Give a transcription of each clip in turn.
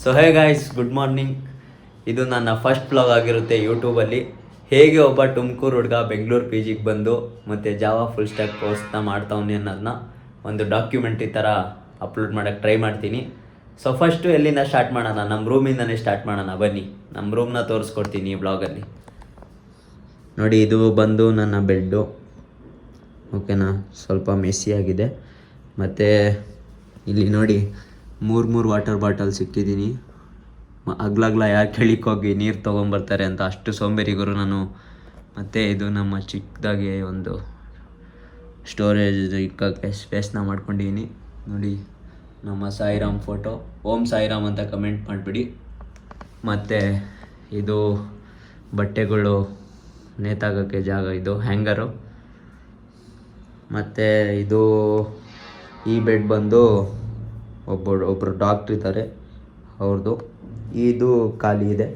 So hey guys, good morning. ಇದು ನನ್ನ first blog ಆಗಿರುತ್ತೆ ಯೂಟ್ಯೂಬಲ್ಲಿ. ಹೇಗೆ ಒಬ್ಬ ತುಮಕೂರು ಹುಡುಗ ಬೆಂಗಳೂರು ಪಿ ಜಿಗೆ ಬಂದು ಮತ್ತು ಜಾವಾ ಫುಲ್ ಸ್ಟ್ಯಾಕ್ ಕೋರ್ಸ್ನ ಮಾಡ್ತಾವನೆ ಅನ್ನೋದನ್ನ ಒಂದು ಡಾಕ್ಯುಮೆಂಟ್ರಿ ಥರ ಅಪ್ಲೋಡ್ ಮಾಡೋಕ್ಕೆ ಟ್ರೈ ಮಾಡ್ತೀನಿ. ಸೊ ಫಸ್ಟು ಎಲ್ಲಿಂದ ಸ್ಟಾರ್ಟ್ ಮಾಡೋಣ? ನಮ್ಮ ರೂಮಿಂದನೇ ಸ್ಟಾರ್ಟ್ ಮಾಡೋಣ. ಬನ್ನಿ, ನಮ್ಮ ರೂಮ್ನ ತೋರಿಸ್ಕೊಡ್ತೀನಿ ಈ ಬ್ಲಾಗಲ್ಲಿ. ನೋಡಿ, ಇದು ಬಂದು ನನ್ನ ಬೆಡ್ಡು. ಓಕೆನಾ, ಸ್ವಲ್ಪ ಮೆಸ್ಸಿಯಾಗಿದೆ. ಮತ್ತು ಇಲ್ಲಿ ನೋಡಿ, ಮೂರು ವಾಟರ್ ಬಾಟಲ್ ಸಿಕ್ಕಿದ್ದೀನಿ. ಅಗ್ಲಗ್ಲ ಯಾರು ಹೋಗಿ ನೀರು ತೊಗೊಂಬರ್ತಾರೆ ಅಂತ ಅಷ್ಟು ಸೋಂಬೇರಿಗರು ನಾನು. ಮತ್ತು ಇದು ನಮ್ಮ ಚಿಕ್ಕದಾಗಿ ಒಂದು ಸ್ಟೋರೇಜ್ ಇಕ್ಕಕ್ಕೆ ಸ್ಪೇಸ್ನ ಮಾಡ್ಕೊಂಡಿದ್ದೀನಿ. ನೋಡಿ, ನಮ್ಮ ಸಾಯಿರಾಮ್ ಫೋಟೋ. ಓಂ ಸಾಯಿರಾಮ್ ಅಂತ ಕಮೆಂಟ್ ಮಾಡಿಬಿಡಿ. ಮತ್ತು ಇದು ಬಟ್ಟೆಗಳು ನೇತಾಗೋಕ್ಕೆ ಜಾಗ, ಇದು ಹ್ಯಾಂಗರು. ಮತ್ತು ಇದು ಈ ಬೆಡ್ ಬಂದು ಒಬ್ಬರು ಡಾಕ್ಟ್ರ್ ಇದ್ದಾರೆ, ಅವ್ರದ್ದು. ಇದು ಖಾಲಿ ಇದೆ,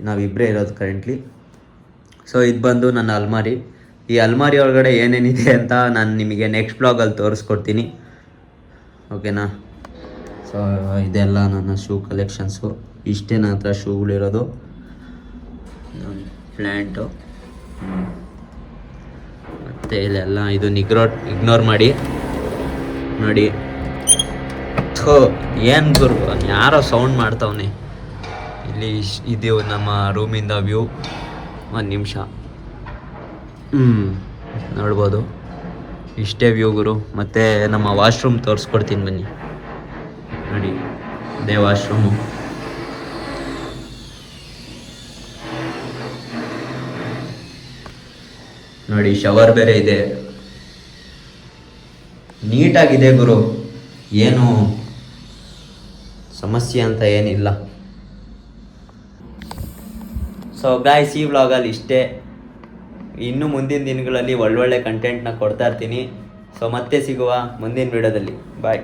ನಾವಿಬ್ಬರೇ ಇರೋದು ಕರೆಂಟ್ಲಿ. ಸೊ ಇದು ಬಂದು ನನ್ನ ಅಲ್ಮಾರಿ. ಈ ಅಲ್ಮಾರಿ ಒಳಗಡೆ ಏನೇನಿದೆ ಅಂತ ನಾನು ನಿಮಗೆ ನೆಕ್ಸ್ಟ್ ಬ್ಲಾಗಲ್ಲಿ ತೋರಿಸ್ಕೊಡ್ತೀನಿ. ಓಕೆನಾ? ಸೊ ಇದೆಲ್ಲ ನನ್ನ ಶೂ ಕಲೆಕ್ಷನ್ಸು. ಇಷ್ಟೇ ನನ್ನ ಹತ್ರ ಶೂಗಳಿರೋದು. ಪ್ಲ್ಯಾಂಟು ಮತ್ತು ಇಲ್ಲೆಲ್ಲ ಇದು ಇಗ್ನೋರ್ ಮಾಡಿ. ನೋಡಿ, ಏನು ಗುರು, ಯಾರೋ ಸೌಂಡ್ ಮಾಡ್ತಾವನೆ ಇಲ್ಲಿ. ಇದು ನಮ್ಮ ರೂಮಿಂದ ವ್ಯೂ. ಒಂದು ನಿಮಿಷ, ನೋಡ್ಬೋದು. ಇಷ್ಟೇ ವ್ಯೂ ಗುರು. ಮತ್ತು ನಮ್ಮ ವಾಶ್ರೂಮ್ ತೋರಿಸ್ಕೊಡ್ತೀನಿ ಬನ್ನಿ. ನೋಡಿ, ಇದೇ ವಾಶ್ರೂಮು. ನೋಡಿ, ಶವರ್ ಬೇರೆ ಇದೆ. ನೀಟಾಗಿದೆ ಗುರು, ಏನು ಸಮಸ್ಯೆ ಅಂತ ಏನಿಲ್ಲ. ಸೊ ಗಾಯ್ಸ್, ಈ ವ್ಲಾಗಲ್ಲಿ ಇಷ್ಟೇ. ಇನ್ನು ಮುಂದಿನ ದಿನಗಳಲ್ಲಿ ಒಳ್ಳೊಳ್ಳೆ ಕಂಟೆಂಟ್ನ ಕೊಡ್ತಾ ಇರ್ತೀನಿ. ಸೊ ಮತ್ತೆ ಸಿಗುವ ಮುಂದಿನ ವಿಡಿಯೋದಲ್ಲಿ. ಬಾಯ್.